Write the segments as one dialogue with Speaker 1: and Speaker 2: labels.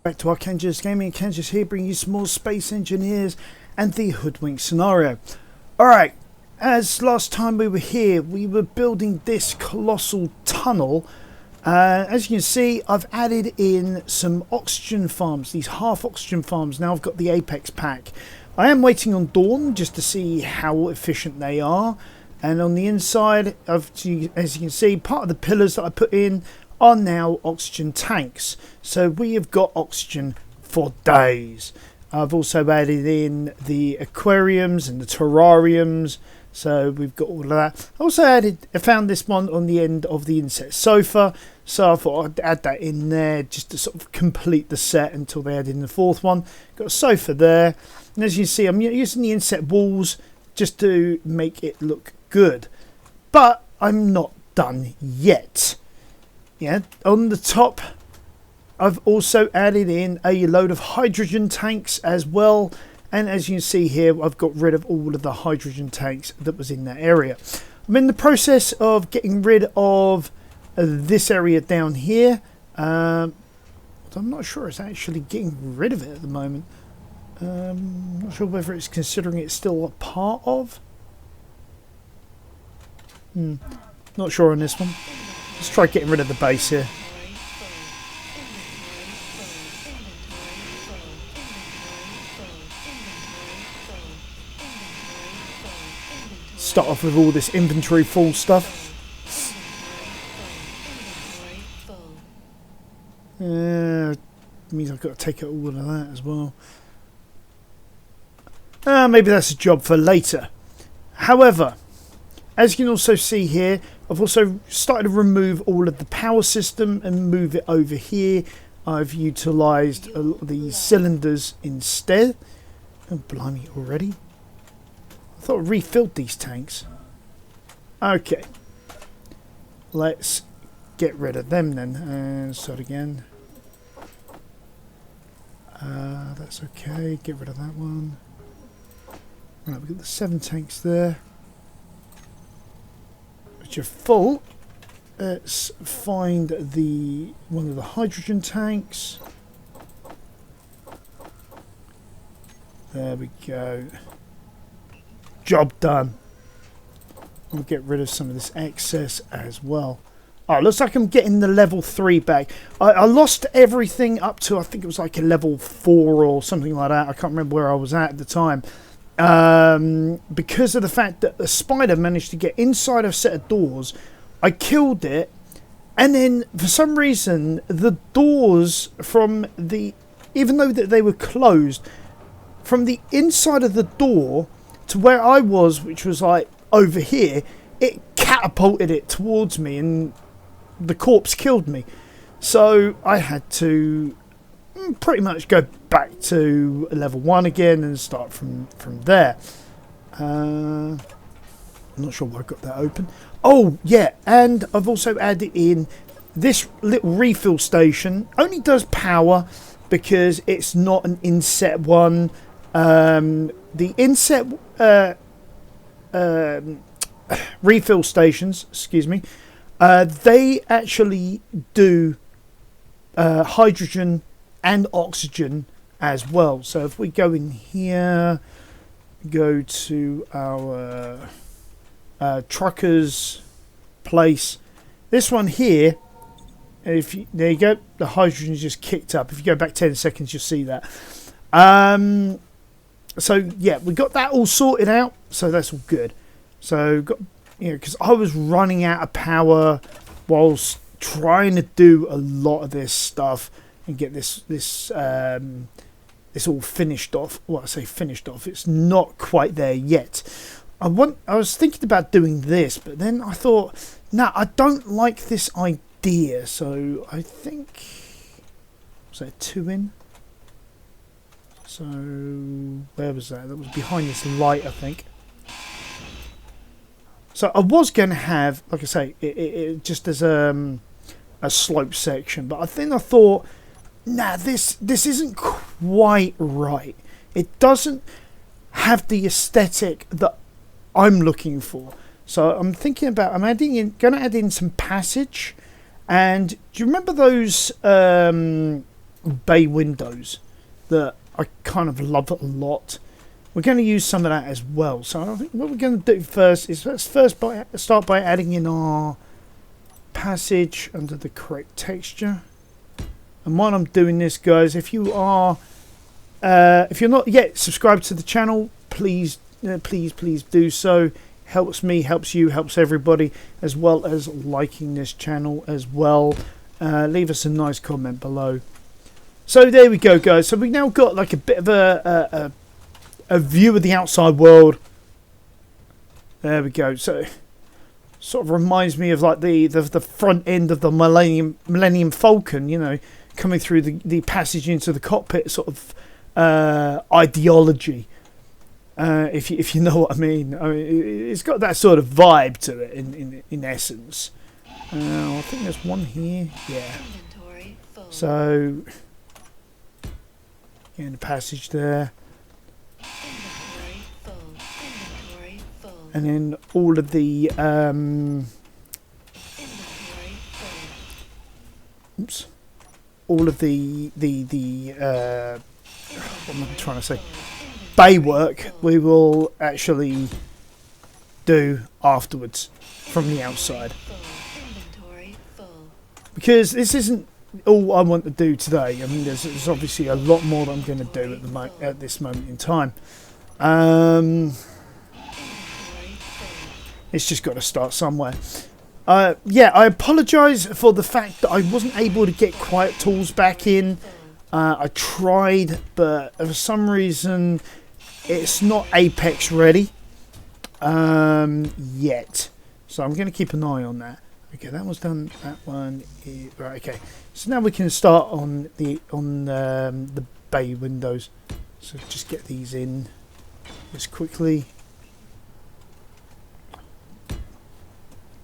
Speaker 1: Back to our Kenja's Gaming. Kenja's here, bringing you some more Space Engineers and the Hoodwinked scenario. Alright, as last time we were here, we were building this colossal tunnel. As you can see, I've added in some oxygen farms, these half oxygen farms. Now I've got the Apex pack. I am waiting on dawn just to see how efficient they are. And on the inside, as you can see, part of the pillars that I put in are now oxygen tanks, so we have got oxygen for days. I've also added in the aquariums and the terrariums, so we've got all of that. I also found this one on the end of the inset sofa, so I thought I'd add that in there just to sort of complete the set until they add in the fourth one. Got a sofa there, and as you can see, I'm using the inset walls just to make it look good, but I'm not done yet. Yeah, on the top, I've also added in a load of hydrogen tanks as well. And as you can see here, I've got rid of all of the hydrogen tanks that was in that area. I'm in the process of getting rid of this area down here. I'm not sure it's actually getting rid of it at the moment. I'm not sure whether it's considering it's still a part of. Not sure on this one. Let's try getting rid of the base here. Start off with all this inventory full stuff. Means I've got to take out all of that as well. Maybe that's a job for later. However, as you can also see here, I've also started to remove all of the power system and move it over here. I've utilised the cylinders instead. Oh, blimey, already? I thought I refilled these tanks. Okay. Let's get rid of them then. And start again. That's okay. Get rid of that one. Right, we've got the 7 tanks there. Which are full. Let's find one of the hydrogen tanks. There we go. Job done. We'll get rid of some of this excess as well. Oh, looks like I'm getting the level 3 back. I lost everything up to, I think it was like a level 4 or something like that. I can't remember where I was at the time. Because of the fact that the spider managed to get inside a set of doors. I killed it, and then for some reason the doors from even though that they were closed, from the inside of the door to where I was, which was like over here, it catapulted it towards me and the corpse killed me. So I had to pretty much go back to level 1 again and start from there. I'm not sure why I got that open. Oh yeah, and I've also added in this little refill station. Only does power because it's not an inset one. The inset refill stations, excuse me, they actually do hydrogen and oxygen as well. So if we go in here, go to our trucker's place, this one here, there you go, the hydrogen is just kicked up. If you go back 10 seconds, you'll see that. So yeah, we got that all sorted out, so that's all good. So got, because I was running out of power whilst trying to do a lot of this stuff and get this all finished off. Well, I say finished off, it's not quite there yet. I was thinking about doing this, but then I thought, nah, I don't like this idea. So I think, was there 2 in? So where was that? That was behind this light, I think. So I was going to have, like I say, it just as a slope section, but I thought, nah, this isn't quite right. It doesn't have the aesthetic that I'm looking for. So I'm thinking about, going to add in some passage. And do you remember those bay windows that I kind of love a lot. We're going to use some of that as well. So I think what we're going to do first is let's start by adding in our passage under the correct texture. And while I'm doing this, guys, if you're not yet subscribed to the channel, please do so. Helps me, helps you, helps everybody, as well as liking this channel as well. Leave us a nice comment below. So there we go, guys. So we've now got like a bit of a view of the outside world. There we go. So sort of reminds me of like the front end of the Millennium Falcon, you know, coming through the passage into the cockpit sort of ideology. If you know what I mean. It's got that sort of vibe to it in essence. I think there's one here. Yeah. So in the passage there. And then all of the all of the what am I trying to say? Bay work we will actually do afterwards from the outside, because this isn't all I want to do today. I mean, there's obviously a lot more that I'm going to do at this moment in time. It's just got to start somewhere. Yeah, I apologise for the fact that I wasn't able to get quiet tools back in. I tried, but for some reason it's not Apex ready yet. So I'm going to keep an eye on that. Okay, that was done. That one is right. Okay, so now we can start on the bay windows. So just get these in just quickly.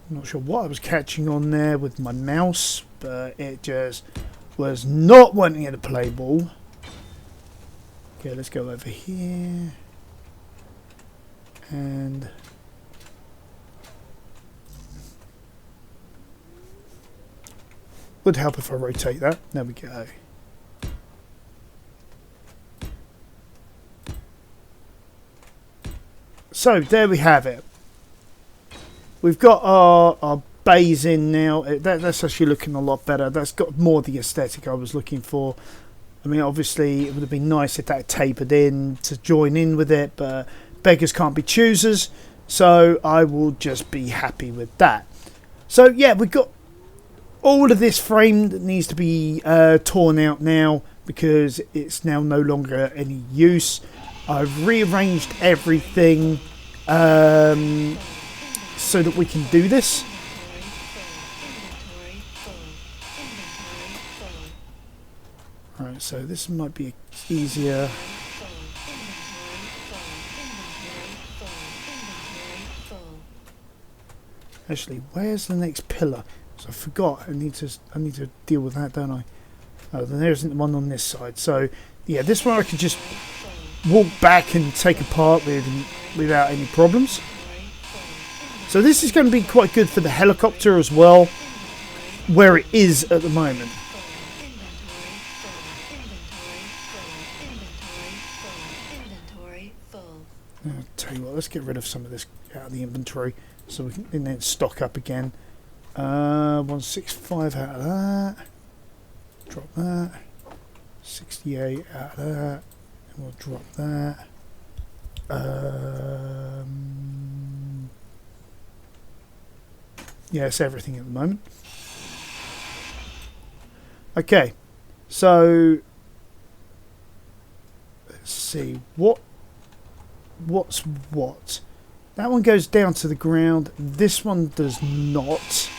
Speaker 1: I'm not sure what I was catching on there with my mouse, but it just was not wanting to play ball. Okay, let's go over here. And would help if I rotate that. There we go. So there we have it. We've got our bays in now. That's actually looking a lot better. That's got more the aesthetic I was looking for. I mean, obviously, it would have been nice if that tapered in to join in with it, but beggars can't be choosers, so I will just be happy with that. So, yeah, we've got all of this frame that needs to be torn out now because it's now no longer any use. I've rearranged everything so that we can do this. Alright, so this might be easier. Actually, where's the next pillar? So I forgot. I need to deal with that, don't I? Oh, then there isn't one on this side. So yeah, this one I can just walk back and take apart without any problems. So this is going to be quite good for the helicopter as well, where it is at the moment. I'll tell you what, let's get rid of some of this out of the inventory so we can then stock up again. 165 out of that. Drop that. 68 out of that. And we'll drop that. Yeah, it's everything at the moment. Okay, so let's see what's what. That one goes down to the ground. This one does not.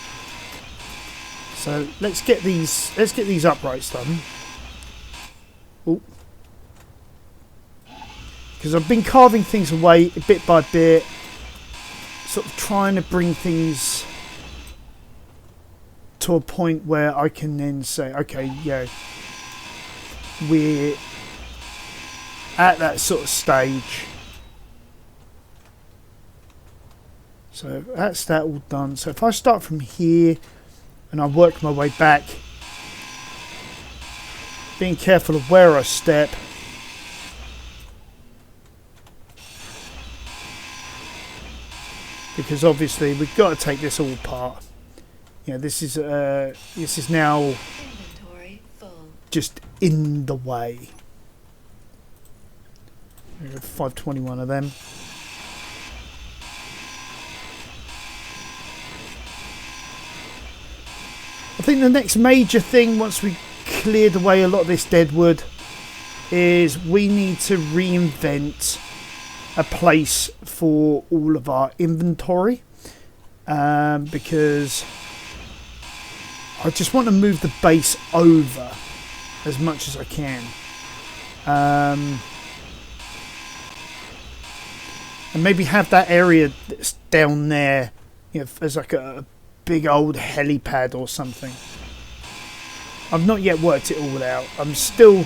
Speaker 1: So let's get these uprights done. Oh, because I've been carving things away bit by bit, sort of trying to bring things to a point where I can then say, okay, yeah, we're at that sort of stage. So that's that all done. So if I start from here and I work my way back, being careful of where I step. Because obviously we've got to take this all apart. You know, this is now just in the way. We have 521 of them. I think the next major thing, once we cleared away a lot of this dead wood, is we need to reinvent a place for all of our inventory, because I just want to move the base over as much as I can, and maybe have that area that's down there, you know, as like a big old helipad or something. I've not yet worked it all out. I'm still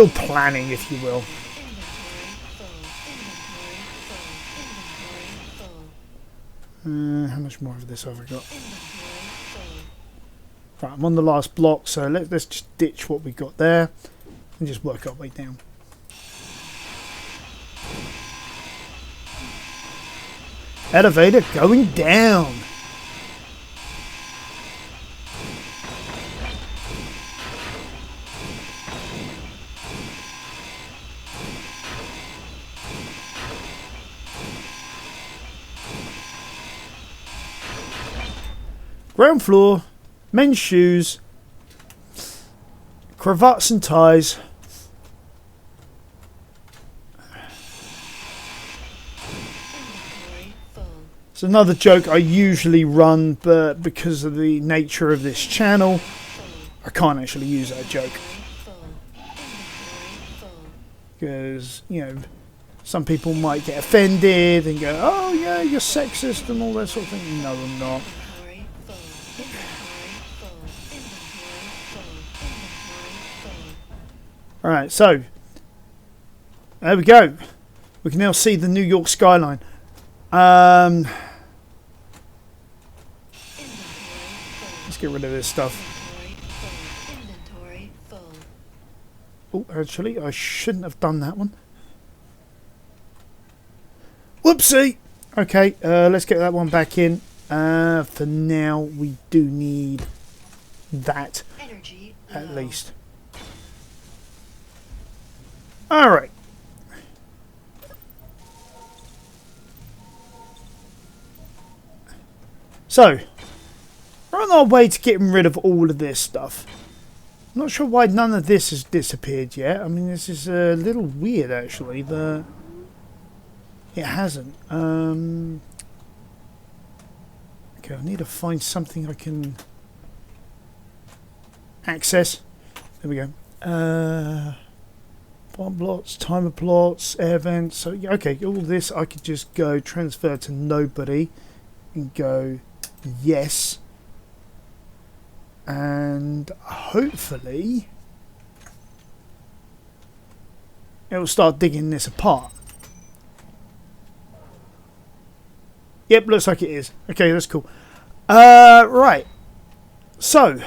Speaker 1: planning, if you will. How much more of this have I got? Right, I'm on the last block, so let's just ditch what we got there and just work our way down. Elevator going down. Ground floor, men's shoes, cravats and ties. It's another joke I usually run, but because of the nature of this channel, I can't actually use that joke. Because, you know, some people might get offended and go, oh yeah, you're sexist and all that sort of thing. No, I'm not. Alright, so there we go. We can now see the New York skyline. Let's get rid of this stuff. Oh, actually, I shouldn't have done that one. Whoopsie! Okay, let's get that one back in. For now, we do need that at least. Alright. So, we're on our way to getting rid of all of this stuff. I'm not sure why none of this has disappeared yet. I mean, this is a little weird actually that it hasn't. Okay, I need to find something I can access. There we go. Bomb plots, timer plots, air vents. So yeah, okay, all this I could just go transfer to nobody and go yes, and hopefully it'll start digging this apart. Yep, looks like it is. Okay, that's cool. Right. So,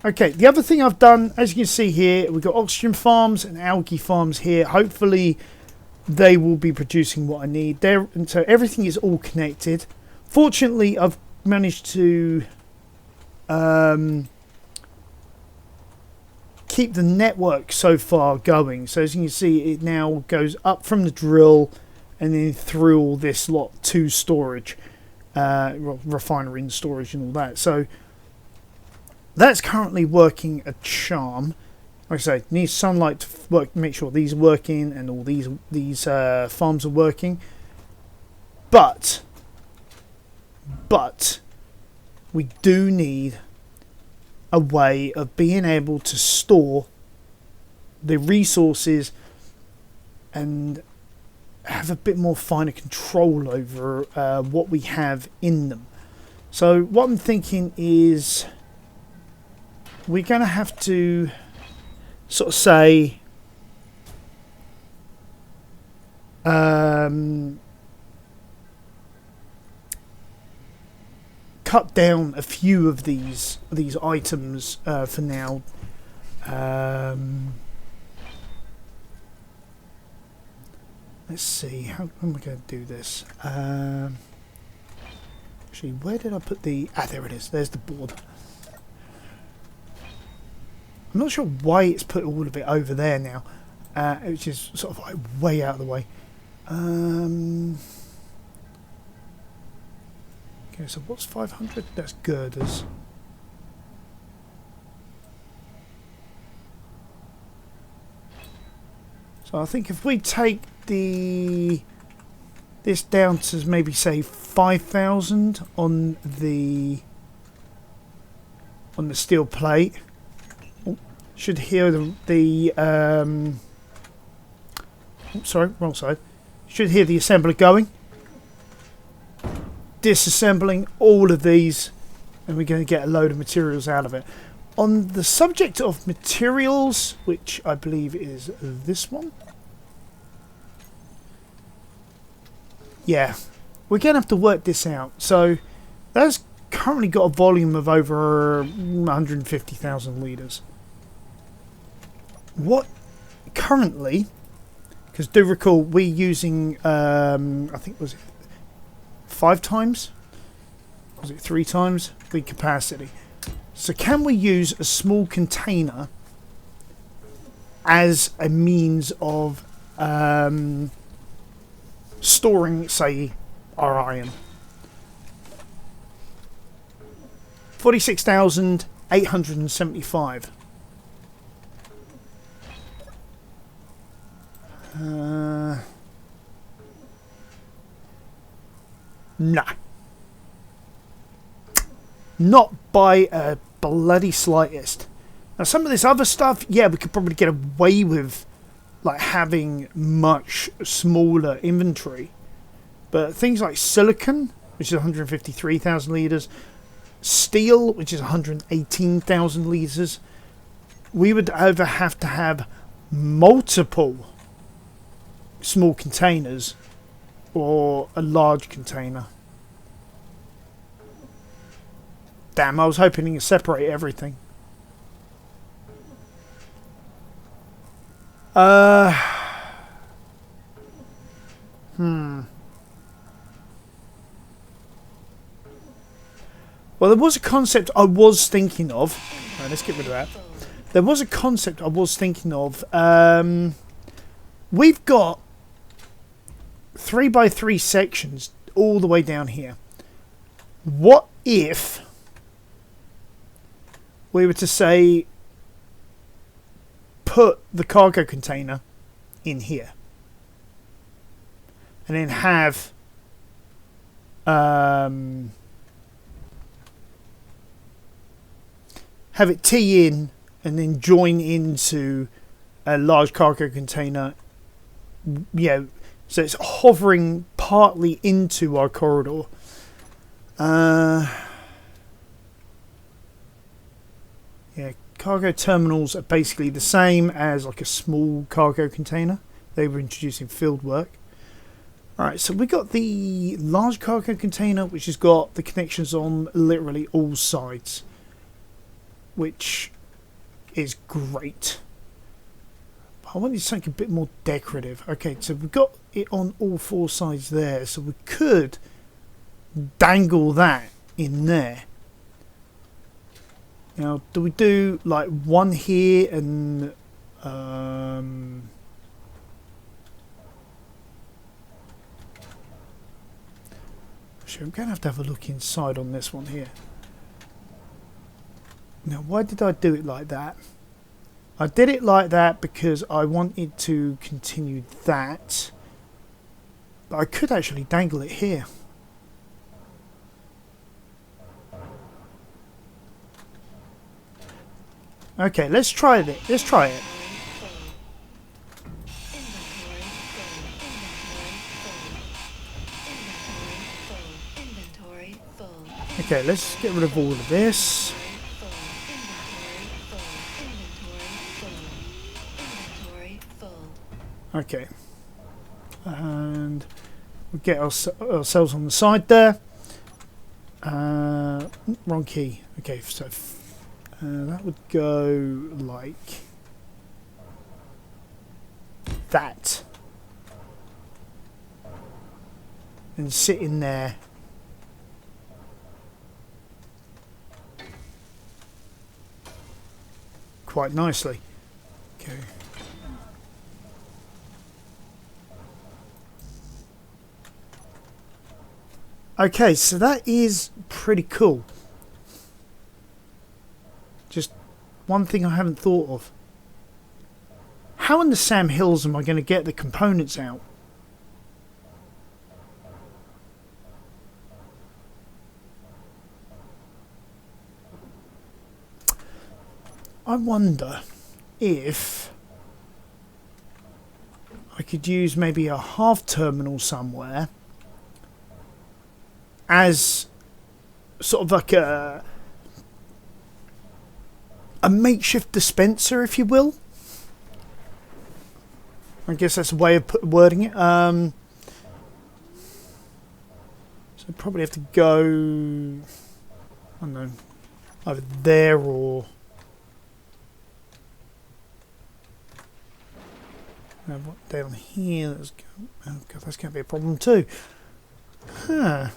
Speaker 1: okay, the other thing I've done, as you can see here, we've got oxygen farms and algae farms here. Hopefully, they will be producing what I need there, and so everything is all connected. Fortunately, I've managed to keep the network so far going. So as you can see, it now goes up from the drill and then through all this lot to storage, refinery and storage and all that. So that's currently working a charm. Like I say, needs sunlight to work, make sure these are working and all these farms are working. But we do need a way of being able to store the resources and have a bit more finer control over what we have in them. So what I'm thinking is we're going to have to sort of say cut down a few of these items for now, Let's see, how am I going to do this? Actually, where did I put the... Ah, there it is. There's the board. I'm not sure why it's put all of it over there now, which is sort of like way out of the way. Okay, so what's 500? That's girders. So I think if we take this down to maybe say 5,000 on the steel plate, should hear sorry, wrong side. Should hear the assembler going, disassembling all of these, and we're going to get a load of materials out of it. On the subject of materials, which I believe is this one. Yeah, we're going to have to work this out. So that's currently got a volume of over 150,000 litres. What currently, because do recall we're using, I think was it 5 times? Was it 3 times the capacity? So can we use a small container as a means of storing, say, our iron? 46,875. Nah. Not by a bloody slightest. Now some of this other stuff, yeah, we could probably get away with like having much smaller inventory. But things like silicon, which is 153,000 litres, steel, which is 118,000 litres, we would either have to have multiple small containers or a large container. Damn, I was hoping to separate everything. Well, there was a concept I was thinking of. Right, let's get rid of that. There was a concept I was thinking of. We've got 3x3 sections all the way down here. What if we were to say put the cargo container in here and then have it tee in and then join into a large cargo container, yeah, so it's hovering partly into our corridor. Yeah, cargo terminals are basically the same as like a small cargo container. They were introducing field work. Alright, so we got the large cargo container, which has got the connections on literally all sides, which is great. I wanted something a bit more decorative. Okay, so we've got it on all 4 sides there, so we could dangle that in there. Now, do we do like one here and actually, I'm going to have a look inside on this one here. Now, why did I do it like that? I did it like that because I wanted to continue that. But I could actually dangle it here. Okay, let's try it. Let's try it. Okay, let's get rid of all of this. Okay, and we'll get ourselves on the side there. Wrong key. Okay, so That would go like that. And sit in there. Quite nicely. Okay. Okay, so that is pretty cool. Just one thing I haven't thought of. How in the Sam Hills am I going to get the components out? I wonder if I could use maybe a half terminal somewhere as sort of like a makeshift dispenser, if you will. I guess that's a way of wording it. So I'd probably have to go, I don't know, either there or down here. Let's go. Oh god, that's going to be a problem too. Huh.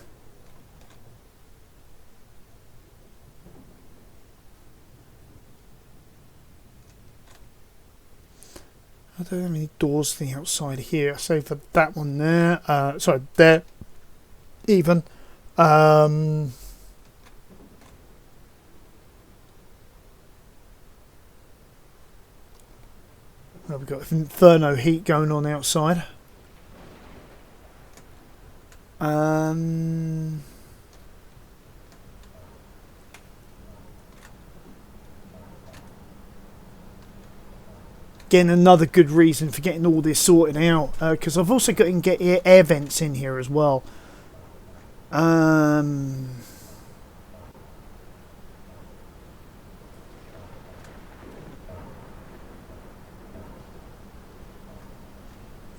Speaker 1: I don't have any doors to the outside here. So for that one there, sorry, there, even. Well, we've got inferno heat going on outside. Again, another good reason for getting all this sorted out, because I've also got to get air vents in here as well.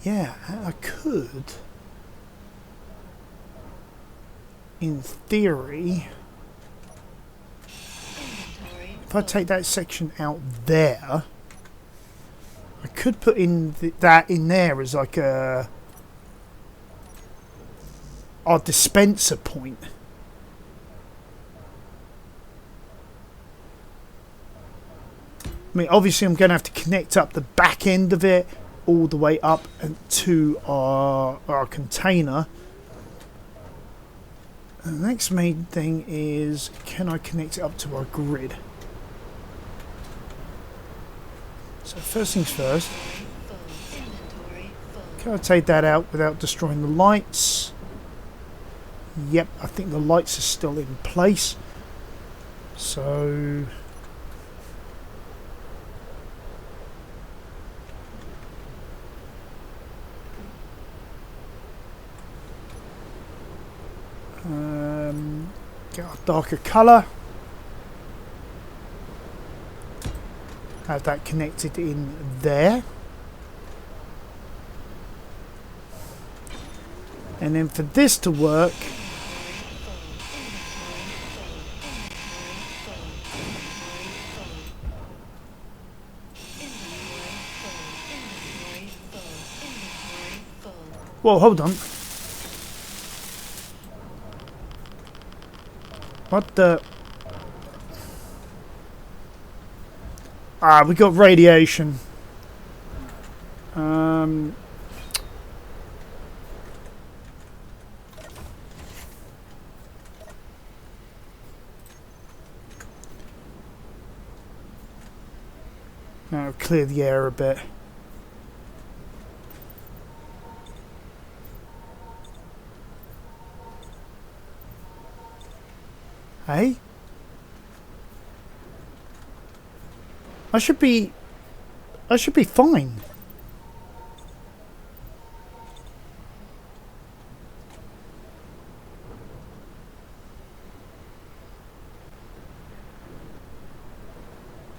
Speaker 1: Yeah, I could, in theory, if I take that section out there, I could put in that in there as like our dispenser point. I mean, obviously I'm going to have to connect up the back end of it all the way up to our container. And the next main thing is, can I connect it up to our grid? So first things first, can I take that out without destroying the lights? Yep, I think the lights are still in place. So get a darker colour. Have that connected in there. And then for this to work, whoa, hold on. What the? Ah, we got radiation. Now clear the air a bit. Hey? I should be fine.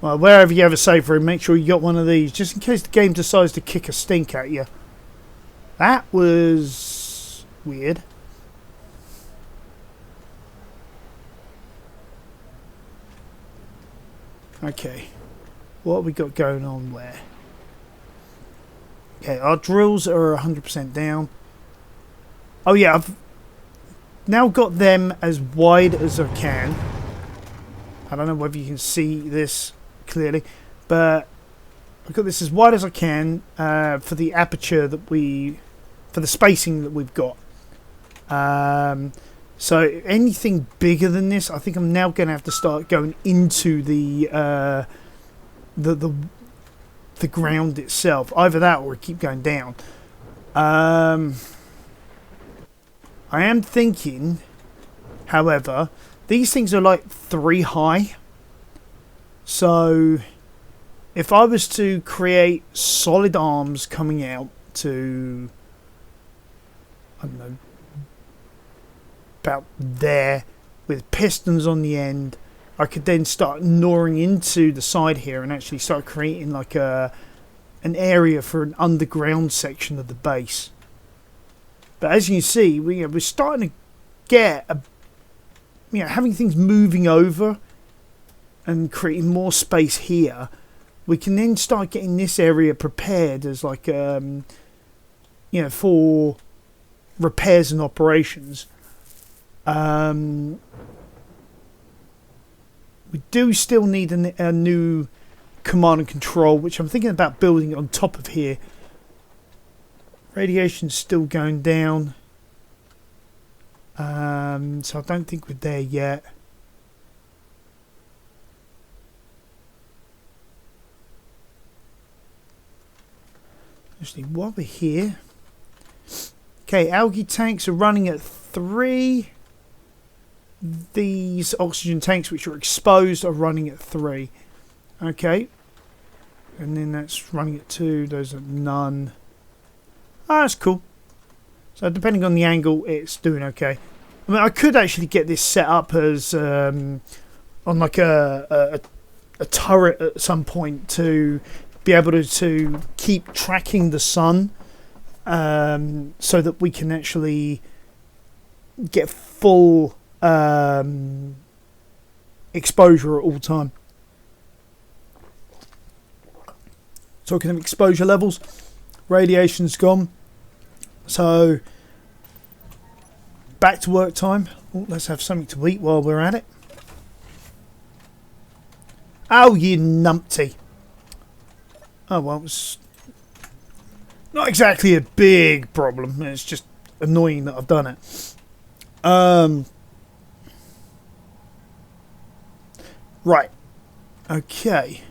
Speaker 1: Well, wherever you have a save room, make sure you got one of these, just in case the game decides to kick a stink at you. That was weird. Okay. What have we got going on where? Okay, our drills are 100% down. Oh yeah, I've now got them as wide as I can. I don't know whether you can see this clearly, but I've got this as wide as I can for the aperture that for the spacing that we've got. So anything bigger than this, I think I'm now going to have to start going into the ground itself. Either that or keep going down. I am thinking, however, these things are like 3 high. So if I was to create solid arms coming out to, I don't know, about there with pistons on the end, I could then start gnawing into the side here and actually start creating like an area for an underground section of the base. But as you can see, we're starting to get having things moving over and creating more space here. We can then start getting this area prepared as like for repairs and operations. We do still need a new command and control, which I'm thinking about building on top of here. Radiation's still going down, so I don't think we're there yet. Actually, while we're here, okay, algae tanks are running at 3. These oxygen tanks, which are exposed, are running at 3. Okay, and then that's running at 2. Those are none. Oh, that's cool. So depending on the angle, it's doing okay. I mean, I could actually get this set up as on like a turret at some point to be able to keep tracking the sun, so that we can actually get full exposure at all time. Talking of exposure levels, radiation's gone. So, back to work time. Oh, let's have something to eat while we're at it. Oh, you numpty. Oh, well, it's not exactly a big problem. It's just annoying that I've done it. Right. Okay.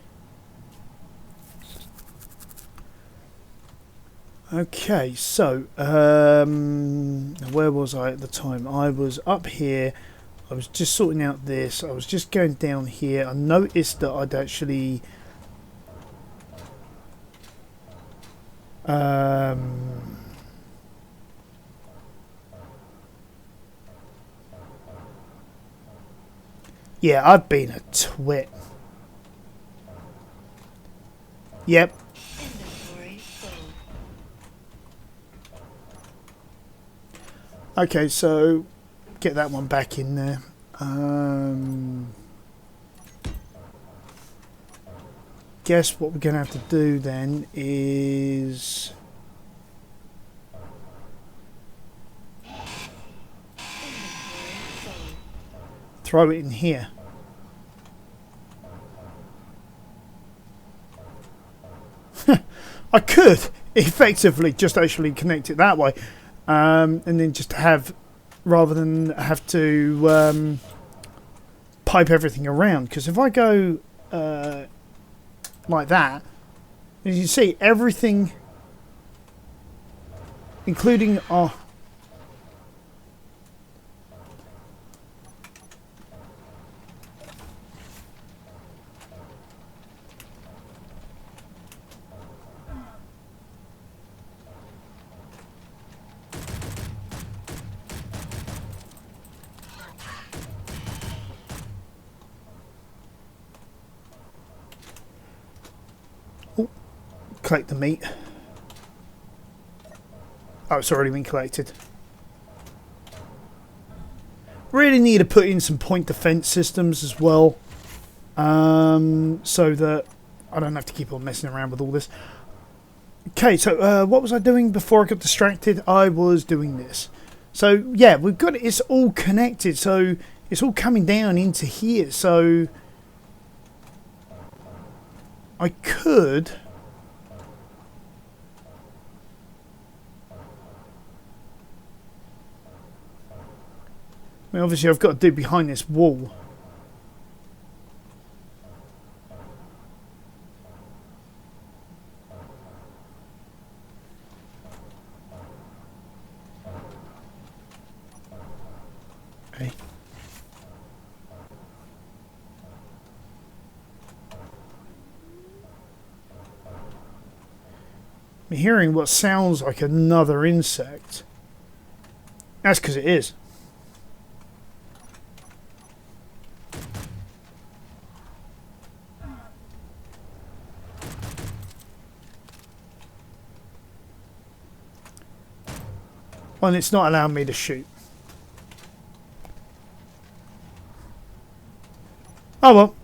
Speaker 1: Okay, so where was I at the time? I was up here. I was just sorting out this. I was just going down here. I noticed that I'd actually yeah, I've been a twit. Yep. Okay, so get that one back in there. Guess what we're going to have to do then is throw it in here. I could effectively just actually connect it that way. And then just have, rather than have to pipe everything around. Because if I go like that, as you see, everything, including our... collect the meat. Oh, it's already been collected. Really need to put in some point defense systems as well. so that I don't have to keep on messing around with all this. Okay, so what was I doing before I got distracted? I was doing this. So yeah, we've got it. It's all connected, so it's all coming down into here. So I could. I mean, obviously, I've got to do behind this wall. Okay. I'm hearing what sounds like another insect. That's because it is. Well, it's not allowing me to shoot. Oh well.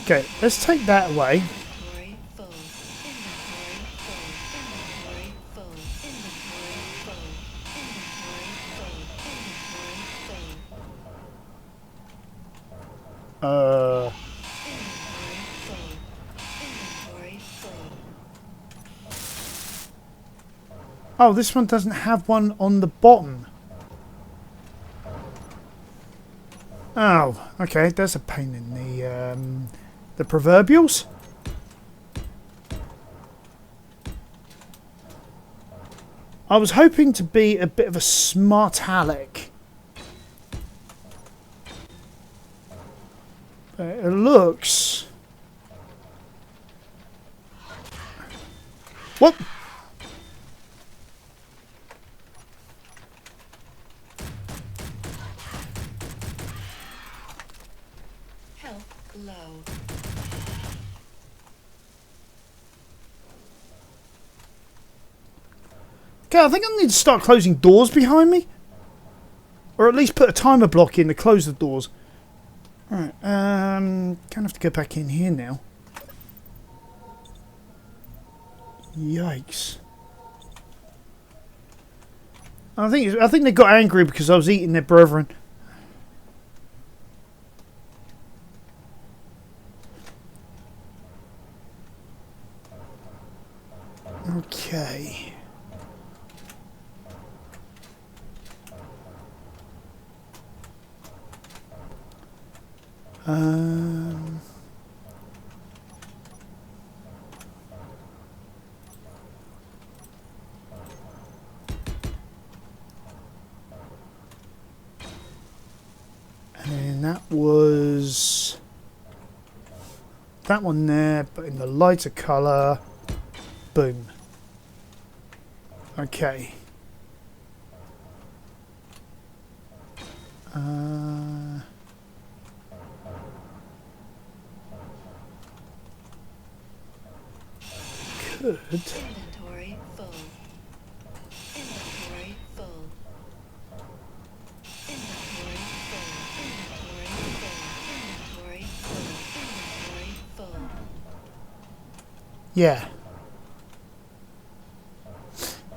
Speaker 1: Okay, let's take that away. Oh, this one doesn't have one on the bottom. Oh, okay. There's a pain in the proverbials. I was hoping to be a bit of a smart aleck. But it looks... What?
Speaker 2: Low.
Speaker 1: Okay, I think I need to start closing doors behind me. Or at least put a timer block in to close the doors. Alright, gonna have to go back in here now. Yikes. I think they got angry because I was eating their brethren. Okay. And that was that one there, but in the lighter colour. Boom. Okay. Could.
Speaker 2: Inventory full. Inventory full. Inventory full. Inventory full. Inventory full. Inventory full.
Speaker 1: Yeah.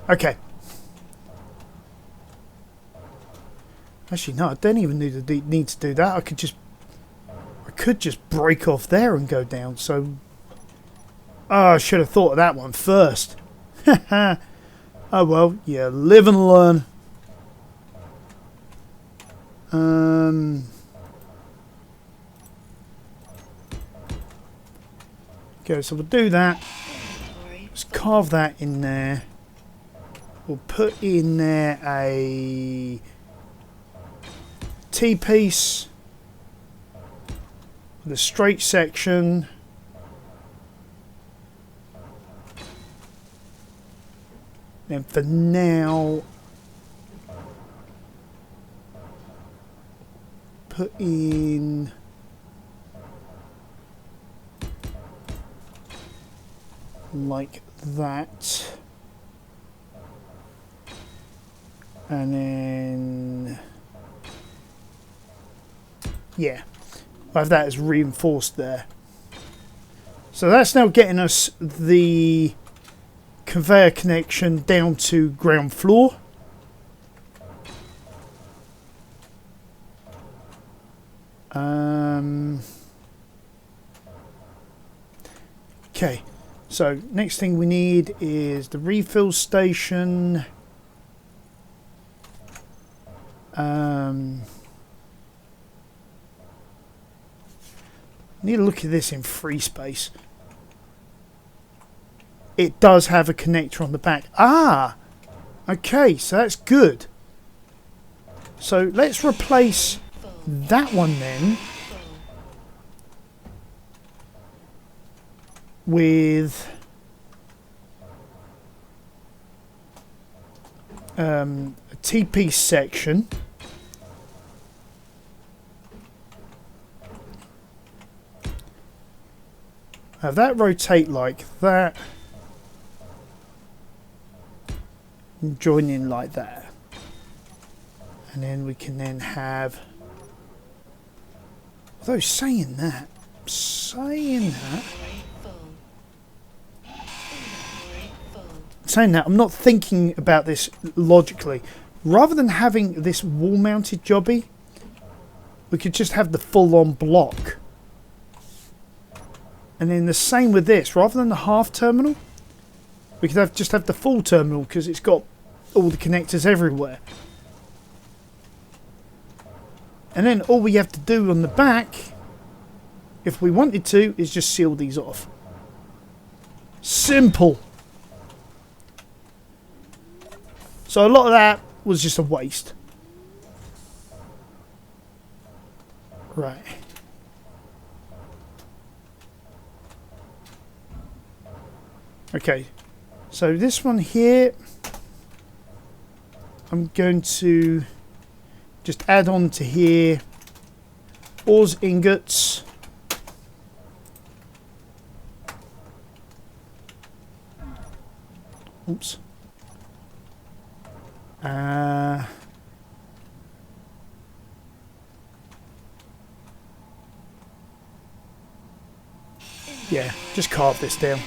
Speaker 1: Okay. Actually, no, I don't even need to do that. I could just break off there and go down. So, I should have thought of that one first. Oh well, yeah, live and learn. Okay, so we'll do that. Let's carve that in there. We'll put in there a T-piece with a straight section. Then for now, put in like that. And then, yeah, I have that as reinforced there. So that's now getting us the conveyor connection down to ground floor. Okay, so next thing we need is the refill station. Need to look at this in free space. It does have a connector on the back. Ah! Okay, so that's good. So let's replace that one then with a T-piece section. Have that rotate like that. And join in like that. And then we can then have... Although saying that, I'm not thinking about this logically. Rather than having this wall-mounted jobby, we could just have the full-on block. And then the same with this. Rather than the half terminal, we could just have the full terminal because it's got all the connectors everywhere. And then all we have to do on the back, if we wanted to, is just seal these off. Simple. So a lot of that was just a waste. Right. Okay. So this one here, I'm going to just add on to here ores ingots. Oops. Yeah, just carve this down.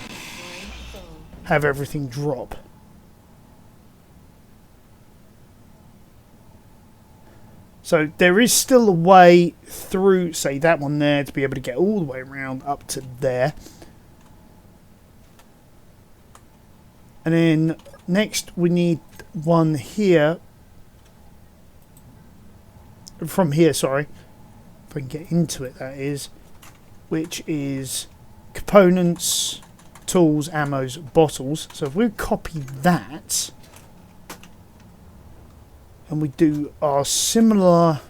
Speaker 1: Have everything drop. So there is still a way through, say, that one there to be able to get all the way around up to there. And then next we need one here. From here, sorry. If I can get into it, that is. Which is components, tools, ammos, bottles. So if we copy that and we do our similar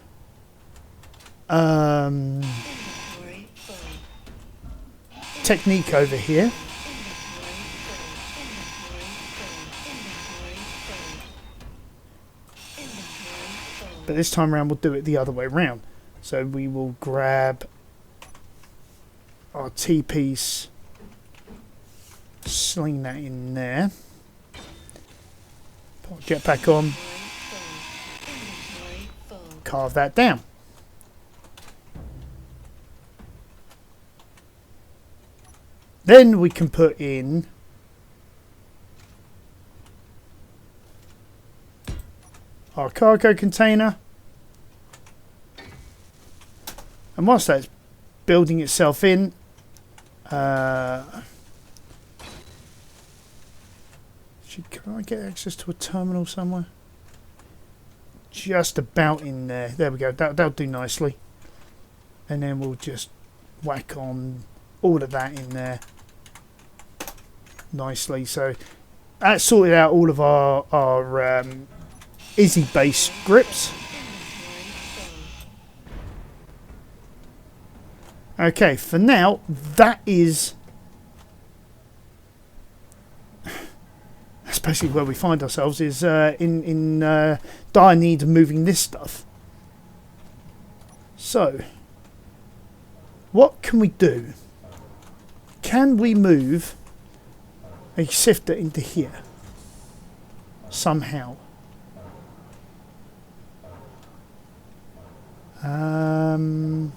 Speaker 1: technique over here. But this time around we'll do it the other way around. So we will grab our T-piece, sling that in there, put jetpack on, carve that down. Then we can put in our cargo container, and whilst that's building itself in, can I get access to a terminal somewhere? Just about in there. There we go. That'll do nicely. And then we'll just whack on all of that in there nicely. So that sorted out all of our Izzy base grips. Okay, for now, that's basically where we find ourselves, is in dire need of moving this stuff. So, what can we do? Can we move a sifter into here? Somehow. Um,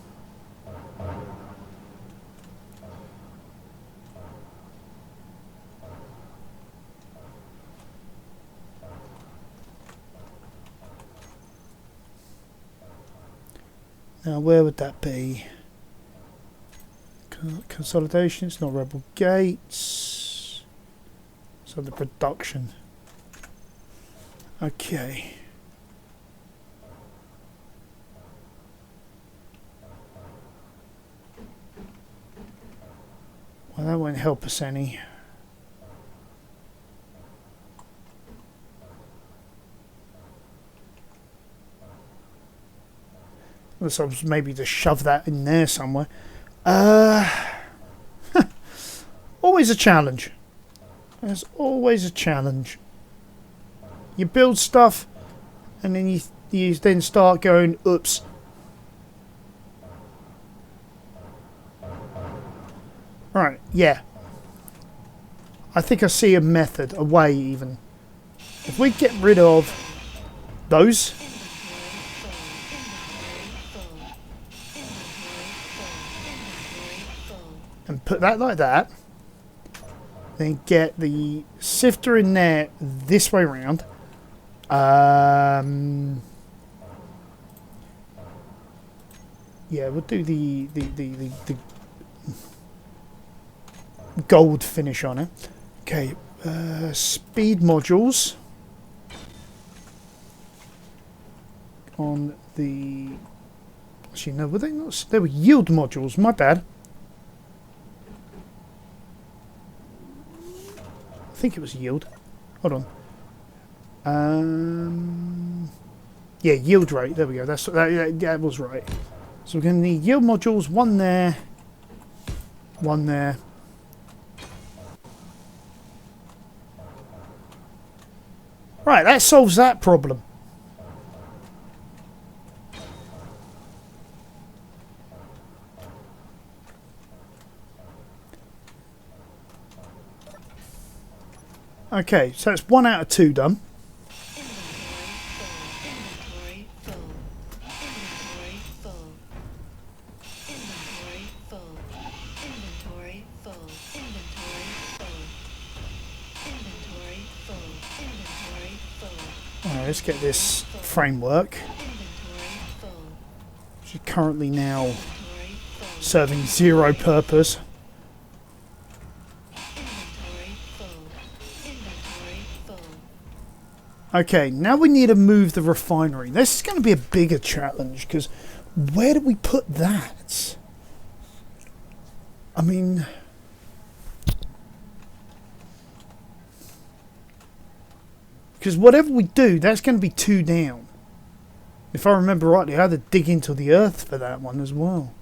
Speaker 1: now, where would that be? Consolidation, it's not Rebel Gates. So the production. Okay. Well, that won't help us any. Let's maybe just shove that in there somewhere. Always a challenge. There's always a challenge. You build stuff, and then you then start going, oops. Right, yeah. I think I see a method, a way even. If we get rid of those, and put that like that, then get the sifter in there this way round. Yeah, we'll do the gold finish on it. Okay, speed modules on the. Actually, no, were they not? They were yield modules. My bad. I think it was yield. Hold on. Yeah, yield rate. There we go. That was right. So we're going to need yield modules. One there. One there. Right, that solves that problem. Okay, so it's 1 out of 2 done.
Speaker 2: Inventory full. Inventory full. Inventory full. Inventory full. Inventory full. Inventory full. Inventory full.
Speaker 1: Alright, let's get this framework,
Speaker 2: Inventory full.
Speaker 1: which is currently now
Speaker 2: Inventory full.
Speaker 1: serving 0 purpose.
Speaker 2: Inventory full. Inventory full.
Speaker 1: Okay, now we need to move the refinery. This is going to be a bigger challenge, because where do we put that? I mean, because whatever we do, that's going to be 2 down. If I remember rightly, I had to dig into the earth for that one as well.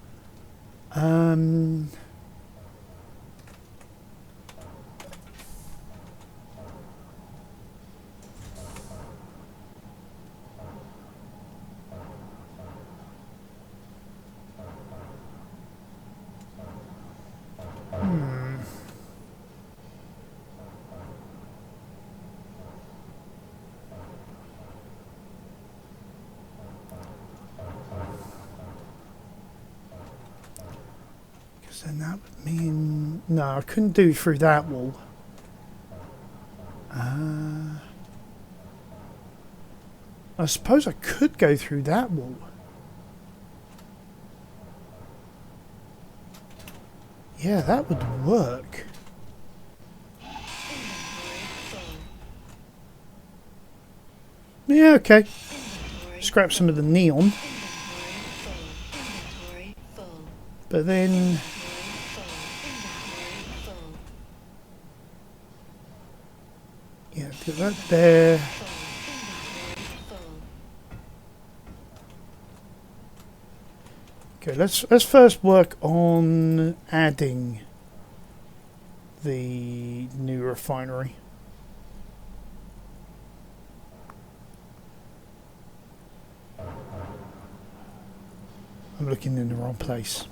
Speaker 1: Then that would mean... No, I couldn't do through that wall. I suppose I could go through that wall. Yeah, that would work. Yeah, okay. Scrap some of the neon. But then... Yeah, put that there. Okay, let's first work on adding the new refinery. I'm looking in the wrong place.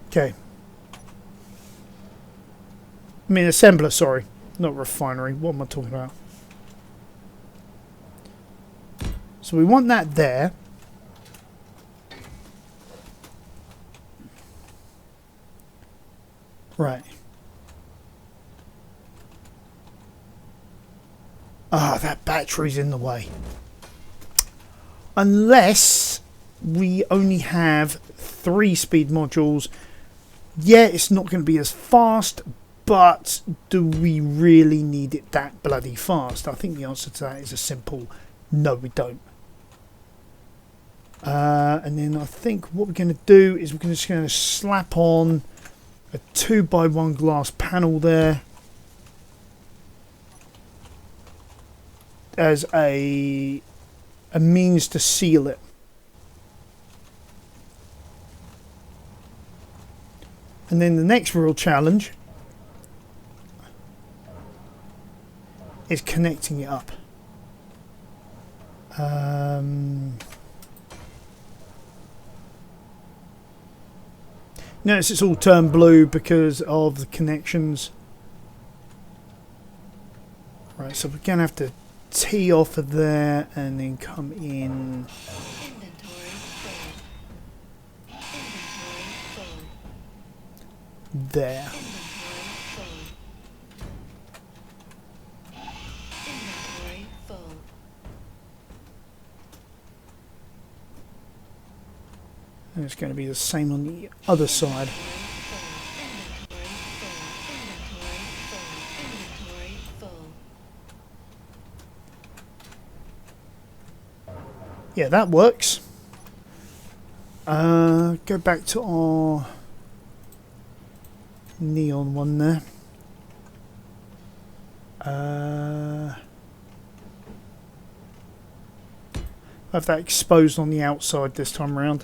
Speaker 1: Okay. I mean assembler, sorry. Not refinery. What am I talking about? So we want that there. Right. Ah, that battery's in the way. Unless we only have 3 speed modules. Yeah, it's not going to be as fast, but do we really need it that bloody fast? I think the answer to that is a simple no, we don't. And then I think what we're going to do is we're just going to slap on a 2x1 glass panel there as a means to seal it. And then the next real challenge is connecting it up. Notice it's all turned blue because of the connections. Right, so we're going to have to tee off of there and then come in.
Speaker 2: Inventory full. Inventory full.
Speaker 1: There.
Speaker 2: Inventory full.
Speaker 1: And it's going to be the same on the other side.
Speaker 2: Inventory full.
Speaker 1: Yeah, that works. Go back to our neon one there. Have that exposed on the outside this time around.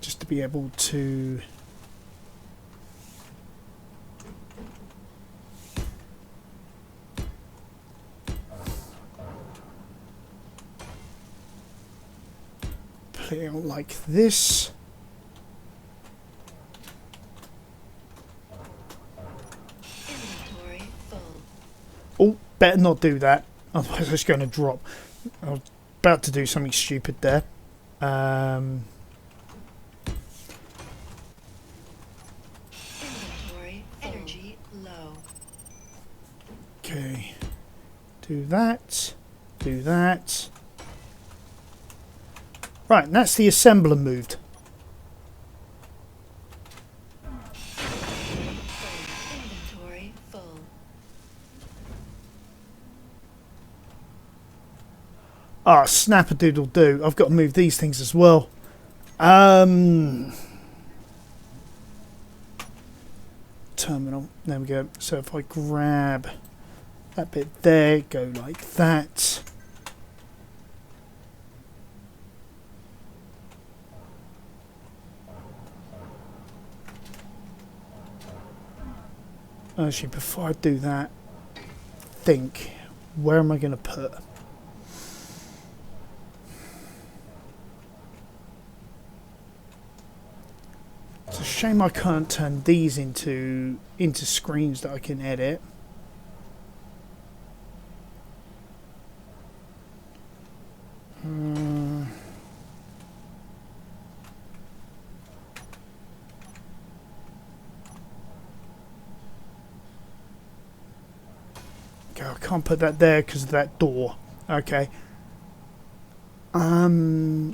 Speaker 1: Just to be able to play it out like this.
Speaker 2: Inventory full.
Speaker 1: Oh, better not do that, otherwise it's going to drop. I was about to do something stupid there.
Speaker 2: Inventory energy low.
Speaker 1: Okay, do that, do that. Right, and that's the assembler moved.
Speaker 2: Inventory full.
Speaker 1: Ah, snap-a-doodle-doo. I've got to move these things as well. Terminal. There we go. So if I grab that bit there, go like that. Actually, before I do that, think, where am I going to put? It's a shame I can't turn these into screens that I can edit. Okay, I can't put that there because of that door. Okay. Ooh.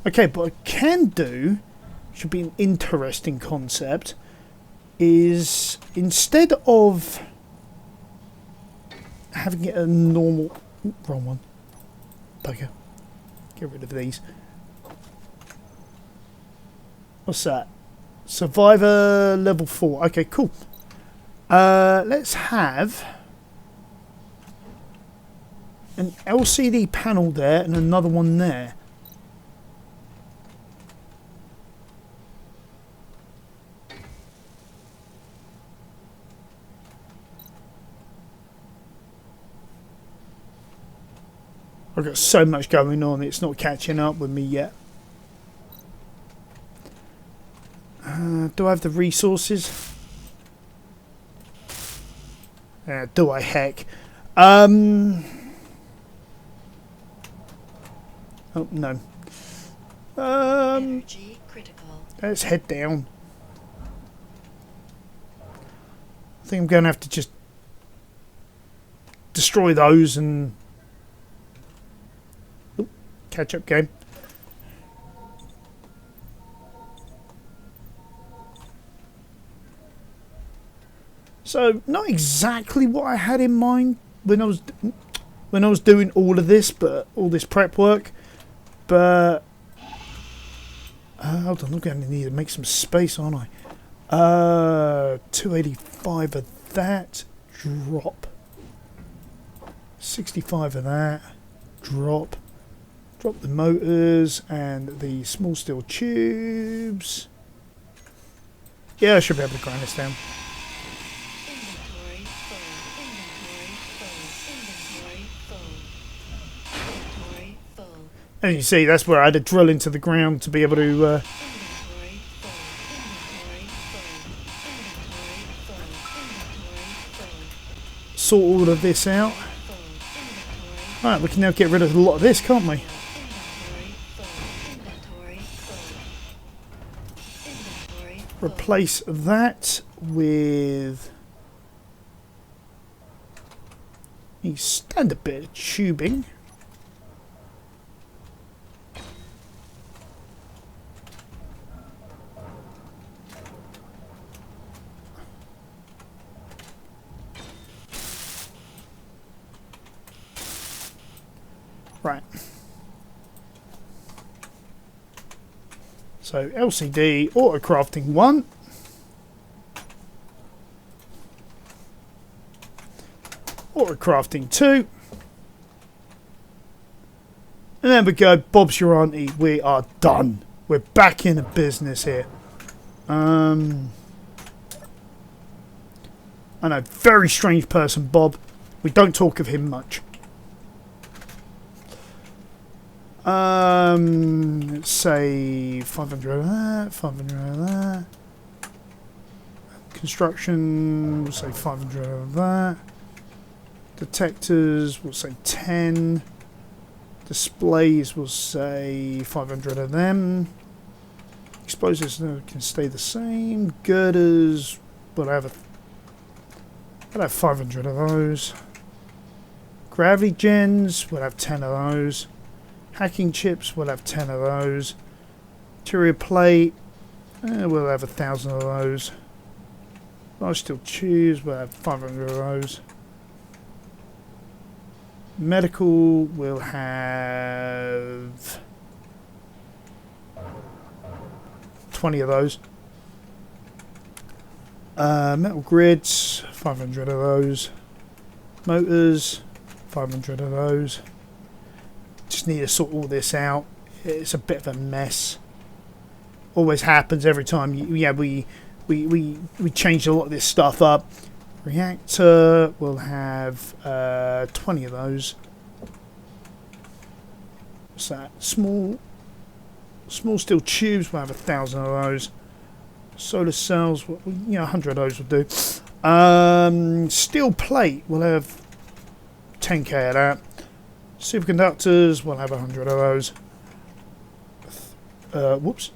Speaker 1: Okay, but I can do, should be an interesting concept, is instead of having it a normal, wrong one, bugger, get rid of these. What's that? Survivor level 4. Okay, cool. Let's have an LCD panel there and another one there. I've got so much going on, it's not catching up with me yet. Do I have the resources? Do I heck? Oh, no.
Speaker 2: Energy critical.
Speaker 1: Let's head down. I think I'm going to have to just destroy those and... Oop, catch up game. So, not exactly what I had in mind when I was doing all of this, but all this prep work. But hold on, I'm going to need to make some space, aren't I? 285 of that, drop. 65 of that, drop. Drop the motors and the small steel tubes. Yeah, I should be able to grind this down.
Speaker 2: Inventory full. Inventory full. Inventory full. Inventory full.
Speaker 1: As you see, that's where I had to drill into the ground to be able to
Speaker 2: Inventory full. Inventory full. Inventory full. Inventory full.
Speaker 1: sort all of this out.
Speaker 2: Full. Inventory.
Speaker 1: Alright, we can now get rid of a lot of this, can't we?
Speaker 2: Inventory full. Inventory full. Inventory full.
Speaker 1: Replace that with a standard bit of tubing. Right. So LCD auto crafting 1. Auto crafting 2. And there we go, Bob's your auntie. We are done. We're back in the business here. I know, very strange person, Bob. We don't talk of him much. Let's say 500 of that, 500 of that. Construction, we'll say 500 of that. Detectors, we'll say 10. Displays, we'll say 500 of them. Explosives can stay the same. Girders, we'll have 500 of those. Gravity gens, we'll have 10 of those. Hacking chips, we'll have 10 of those. Interior plate, we'll have 1,000 of those. Large steel tubes, we'll have 500 of those. Medical, we'll have 20 of those. Metal grids, 500 of those. Motors, 500 of those. Just need to sort all this out. It's a bit of a mess. Always happens every time. We change a lot of this stuff up. Reactor, we'll have 20 of those. What's that? Small steel tubes, we'll have 1,000 of those. Solar cells, 100 of those will do. Steel plate, we'll have 10k of that. Superconductors, we'll have 100 of those. Whoops.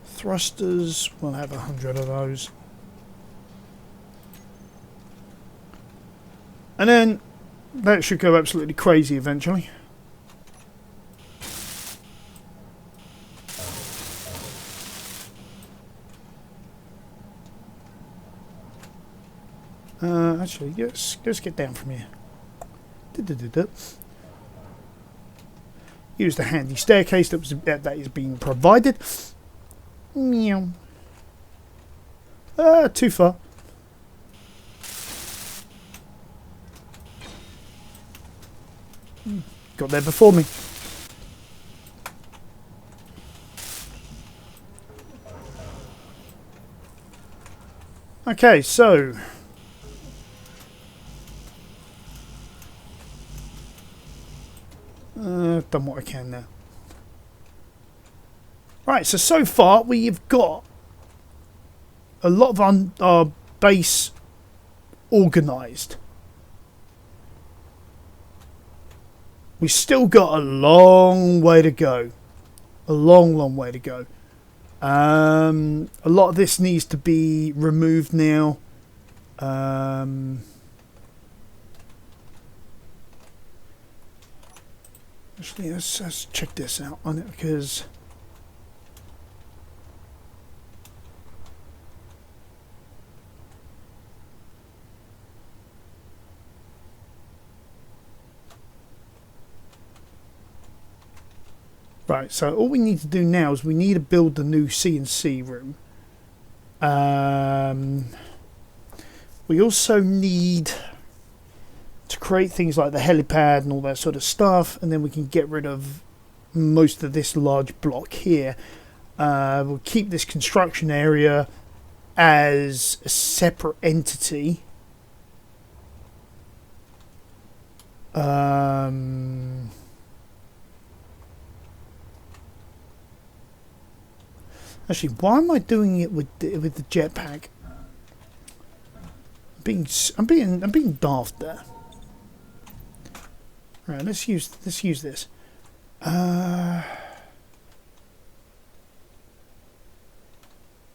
Speaker 1: Thrusters, we'll have 100 of those. And then that should go absolutely crazy eventually. Actually, let's get down from here. Use the handy staircase that is being provided. Meow. Too far. Got there before me. Okay, so done what I can now. Right, so far we've got a lot of our base organised. We still got a long way to go. A long way to go. A lot of this needs to be removed now. Actually, let's check this out on it, because right, so all we need to do now is we need to build the new CNC room. We also need to create things like the helipad and all that sort of stuff, and then we can get rid of most of this large block here. We'll keep this construction area as a separate entity. Actually, why am I doing it with the jetpack? I'm being daft there. Right, let's use this. Well,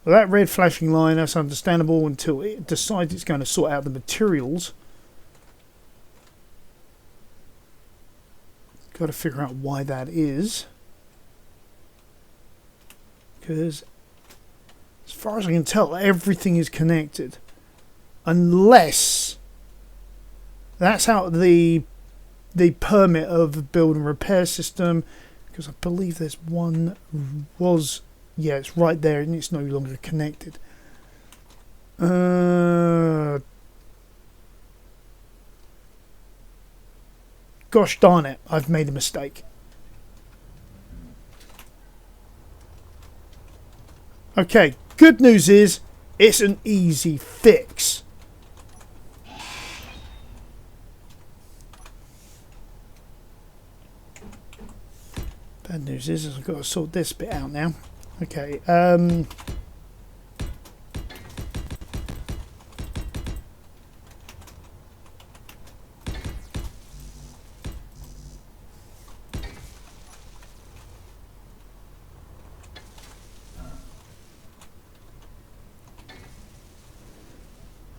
Speaker 1: that red flashing line, that's understandable until it decides it's going to sort out the materials. Got to figure out why that is. Because, as far as I can tell, everything is connected. Unless that's out of the permit of the build and repair system, because I believe there's one yeah, it's right there and it's no longer connected. Gosh darn it, I've made a mistake. Okay, good news is it's an easy fix. Bad news is I've got to sort this bit out now. Okay,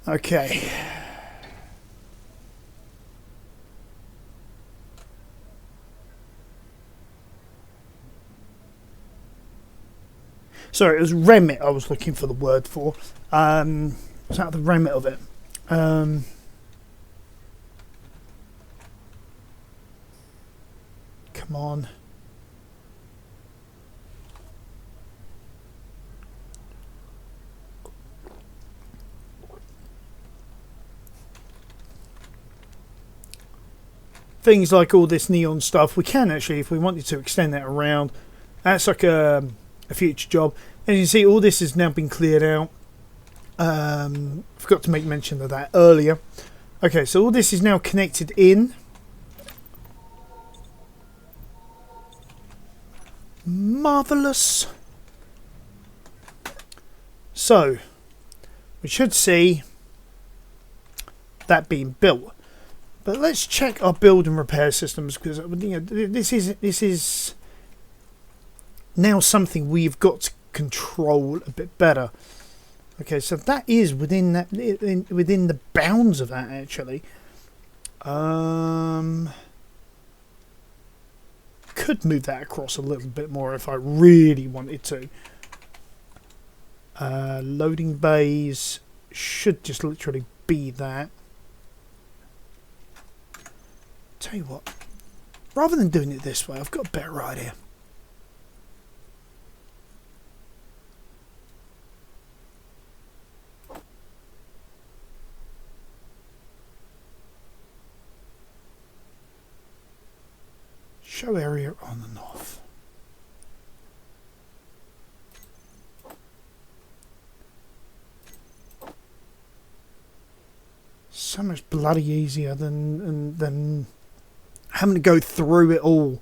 Speaker 1: okay. Sorry, it was remit I was looking for the word for. Was that the remit of it? Come on. Things like all this neon stuff, we can actually, if we wanted to, extend that around. That's like a future job. As you can see, all this has now been cleared out. Forgot to make mention of that earlier. Okay, so all this is now connected in. Marvellous. So, we should see that being built. But let's check our build and repair systems, because this is now something we've got to control a bit better. Okay, so that is within the bounds of that actually. Could move that across a little bit more if I really wanted to. Loading bays should just literally be that. Tell you what, rather than doing it this way, I've got a better idea. Show area on and off. So much bloody easier than having to go through it all,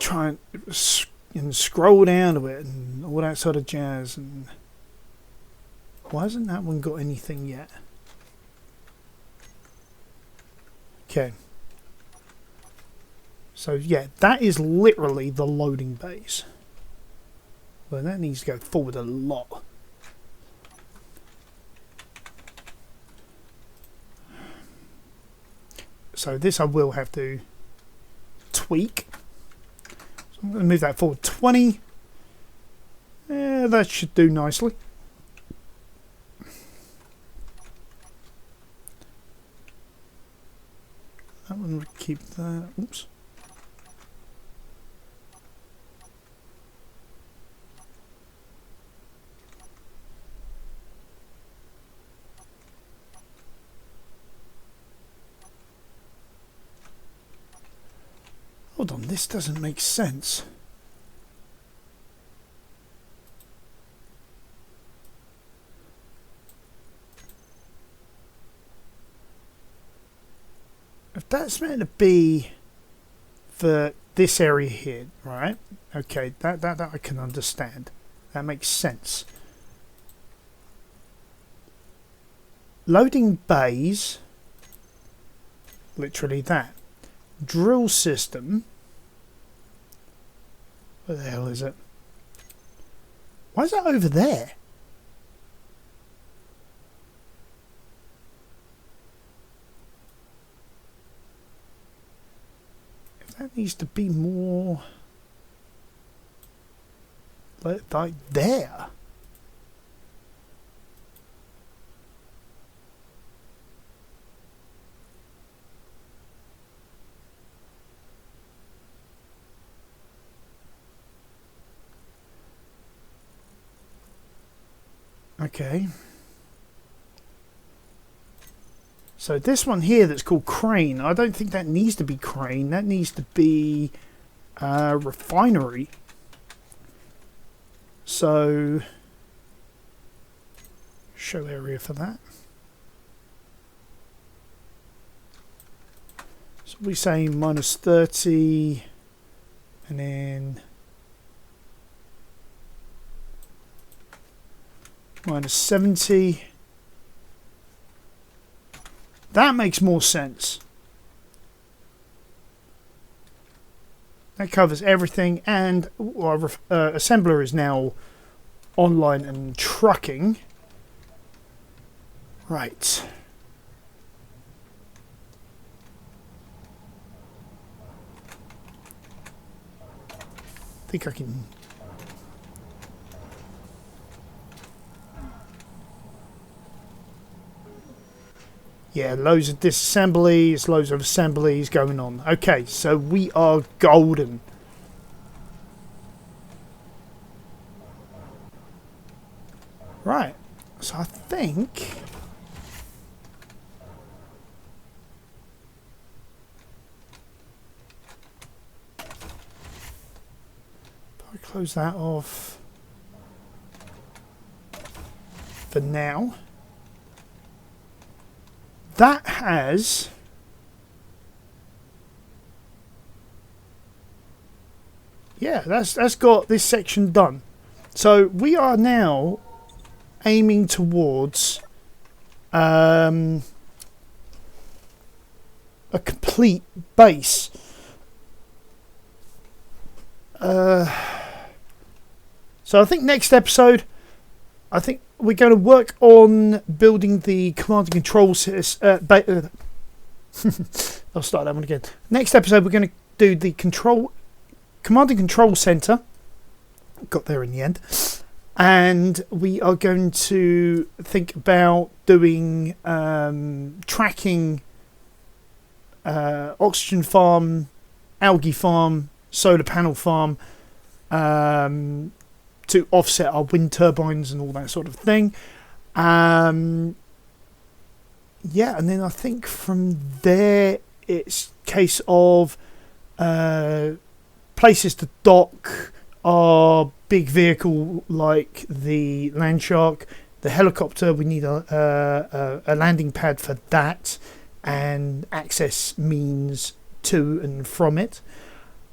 Speaker 1: try and scroll down to it and all that sort of jazz. And why hasn't that one got anything yet? Okay. So yeah, that is literally the loading bays. Well, that needs to go forward a lot. So this I will have to tweak. So I'm going to move that forward 20. Yeah, that should do nicely. That one would keep that. Oops. Hold on, this doesn't make sense. If that's meant to be for this area here, right? Okay, that I can understand. That makes sense. Loading bays, literally that. Drill system. Where the hell is it? Why is that over there? If that needs to be more like there. Okay. So this one here that's called crane, I don't think that needs to be crane. That needs to be refinery. So show area for that. So we say minus 30 and then minus 70. That makes more sense. That covers everything, and our assembler is now online and trucking. Right. I think I can. Yeah, loads of disassemblies, loads of assemblies going on. Okay, so we are golden. Right, so I think... if I close that off for now... that has that's got this section done. So we are now aiming towards a complete base. So I think next episode, I think we're going to work on building the command and control system. I'll start that one again. Next episode, we're going to do the command and control center. Got there in the end. And we are going to think about doing tracking oxygen farm, algae farm, solar panel farm, to offset our wind turbines and all that sort of thing. Yeah, and then I think from there it's a case of places to dock our big vehicle like the Landshark, the helicopter. We need a landing pad for that and access means to and from it.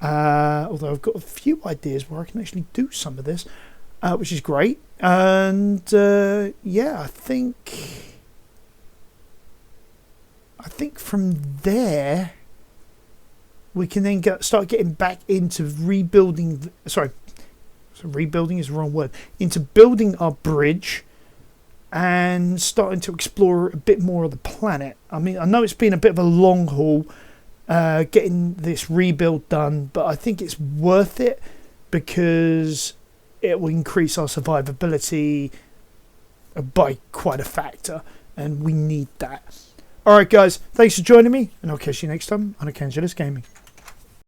Speaker 1: Although I've got a few ideas where I can actually do some of this, which is great. And yeah, I think I think from there we can then start getting back into rebuilding. Sorry, rebuilding is the wrong word. Into building our bridge and starting to explore a bit more of the planet. I mean, I know it's been a bit of a long haul getting this rebuild done, but I think it's worth it because it will increase our survivability by quite a factor, and we need that. Alright guys, thanks for joining me, and I'll catch you next time on Arcangela's Gaming.